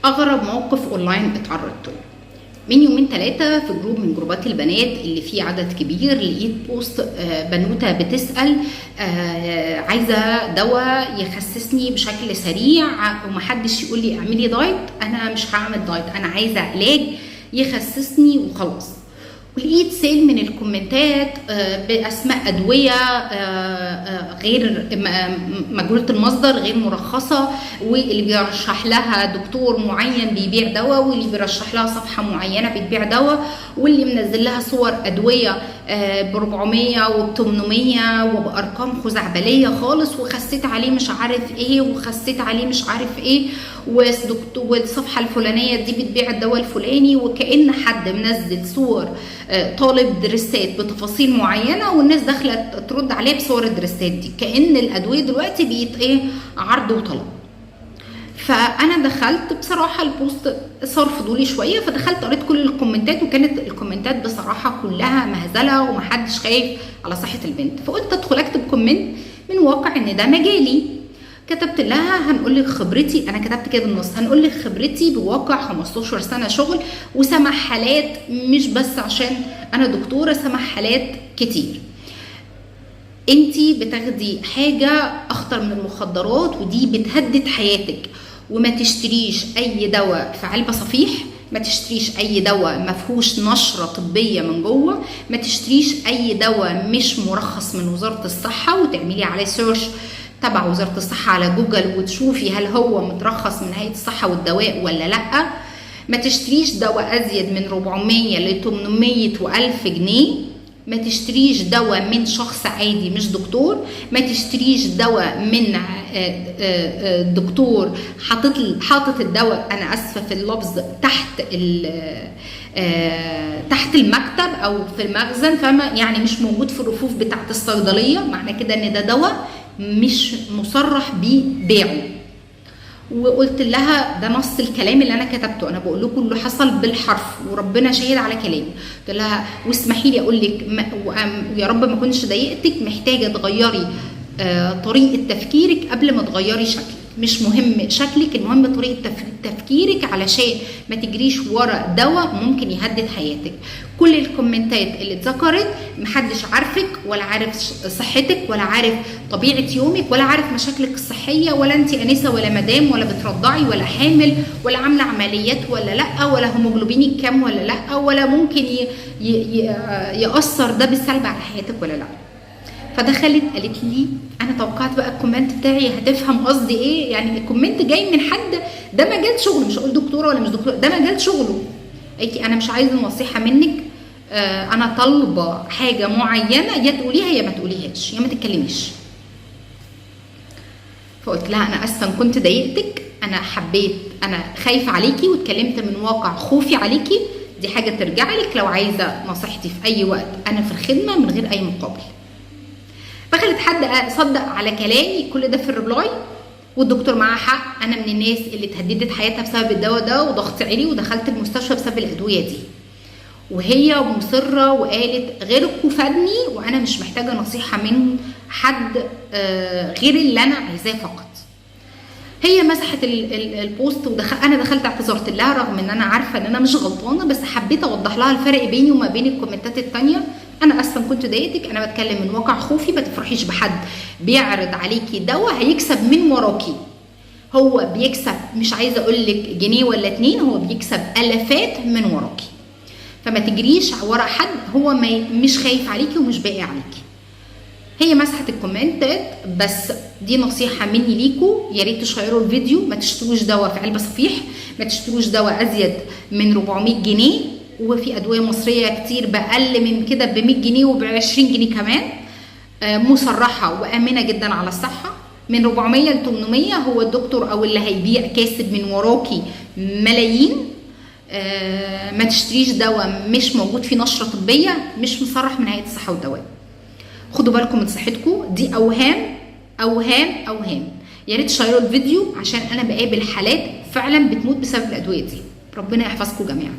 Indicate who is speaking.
Speaker 1: اغرب موقف اونلاين اتعرضت له. من يومين 3 في جروب من جروبات البنات اللي فيه عدد كبير لقيت بوست بنوته بتسال عايزه دواء يخسسني بشكل سريع ومحدش يقول لي اعملي دايت. انا مش هعمل دايت، انا عايزه علاج يخسسني وخلاص. ولقيت سيل من الكومنتات باسماء ادويه غير مجهوله المصدر، غير مرخصه، واللي بيرشح لها دكتور معين بيبيع دواء، واللي بيرشح لها صفحه معينه بتبيع دواء، واللي منزل لها صور ادويه ب 400 وب 800 وبارقام خزعبليه خالص، وخسيت عليه مش عارف ايه، وخسيت عليه مش عارف ايه، والصفحه الفلانيه دي بتبيع الدواء الفلاني، وكأن حد منزل صور طالب درسات بتفاصيل معينه والناس داخله ترد عليه بصور الدرسات دي، كأن الادويه دلوقتي بقت ايه، عرض وطلب. فانا دخلت بصراحه البوست صار فضولي شويه، فدخلت قريت كل الكومنتات، وكانت الكومنتات بصراحه كلها مهزله ومحدش خايف على صحه البنت. فقلت ادخل اكتب كومنت من واقع ان ده مجالي. كتبت لها هنقول لك خبرتي، انا كتبت كده بالنص، هنقول لك خبرتي بواقع 15 سنه شغل، وسمع حالات مش بس عشان انا دكتوره، سمع حالات كتير. انتي بتاخدي حاجه اخطر من المخدرات ودي بتهدد حياتك، وما تشتريش اي دواء في علبه صفيح، ما تشتريش اي دواء ما فيهوش نشره طبيه من جوه، ما تشتريش اي دواء مش مرخص من وزاره الصحه وتعملي عليه سيرش تبع وزاره الصحه على جوجل وتشوفي هل هو مترخص من هيئه الصحه والدواء ولا لا. ما تشتريش دواء ازيد من 400 ل 800 و1000 جنيه. ما تشتريش دواء من شخص عادي مش دكتور. ما تشتريش دواء من دكتور حاطط الدواء، انا اسفه في اللفظ، تحت المكتب او في المخزن، فما يعني مش موجود في الرفوف بتاعت الصيدليه، معنى كده ان ده دواء مش مصرح ببيعه. وقلت لها ده نص الكلام اللي انا كتبته، انا بقول لكم اللي حصل بالحرف وربنا شاهد على كلامي. قلت لها واسمحي لي اقول لك ويا رب ما كنتش ضايقتك، محتاجه تغيري طريقه تفكيرك قبل ما تغيري شكلك. مش مهم شكلك، المهم طريقه تفكيرك، علشان ما تجريش ورا دواء ممكن يهدد حياتك. كل الكومنتات اللي اتذكرت محدش عارفك ولا عارف صحتك ولا عارف طبيعه يومك ولا عارف مشاكلك الصحيه، ولا انت انسه ولا مدام ولا بترضعي ولا حامل ولا عامله عمليات ولا لا، ولا هيموجلوبينك كام ولا لا، ولا ممكن ياثر ده بالسلب على حياتك ولا لا. فدخلت قالت لي، انا توقعت بقى الكومنت بتاعي هتفهم قصدي ايه، يعني الكومنت جاي من حد ده مجال شغله، مش هقول دكتوره ولا مش دكتوره، ده مجال شغله. قالت لي انا مش عايزه نصيحه منك، انا طالبه حاجه معينه، يا تقوليها يا ما تقوليهاش يا ما تتكلميش. فقلت لها انا اسفه كنت ضايقتك، انا حبيت، انا خايفه عليكي واتكلمت من واقع خوفي عليكي، دي حاجه ترجع لك، لو عايزه نصيحتي في اي وقت انا في الخدمه من غير اي مقابل. فخلت حد صدق على كلامي، كل ده في الريبلاي، والدكتور معاه حق، انا من الناس اللي اتهددت حياتها بسبب الدواء ده وضغط عالي ودخلت المستشفى بسبب الادويه دي. وهي مصره وقالت غيركوا فادني وانا مش محتاجه نصيحه من حد غير اللي انا عايزاه فقط. هي مسحت البوست انا دخلت اعتذرت لها رغم ان انا عارفه ان انا مش غلطانه، بس حبيت اوضح لها الفرق بيني وما بين الكومنتات الثانيه. انا اسفه كنت ضايقتك، انا بتكلم من واقع خوفي، ما تفرحيش بحد بيعرض عليكي دواء هيكسب من وراكي. هو بيكسب مش عايزه اقول لك جنيه ولا 2، هو بيكسب الافات من وراكي. فما تجريش ورا حد هو مش خايف عليكي ومش باقي عليكي. هي مسحت الكومنتات، بس دي نصيحه مني ليكوا، يا ريت تشيروا الفيديو. ما تشتروش دواء في علبه صفيح، ما تشتروش دواء ازيد من 400 جنيه، وفي ادويه مصريه كتير باقل من كده ب 100 جنيه وب 20 جنيه كمان، مصرحه وامنه جدا على الصحه. من 400 ل 800 هو الدكتور او اللي هيبيع كاسب من وراكي ملايين. ما تشتريش دواء مش موجود فيه نشره طبيه، مش مصرح من هيئه الصحه والدواء. خدوا بالكم من صحتكم، دي اوهام اوهام اوهام. يا ريت تشيروا الفيديو عشان انا بقابل حالات فعلا بتموت بسبب الادويه دي. ربنا يحفظكم جميعا.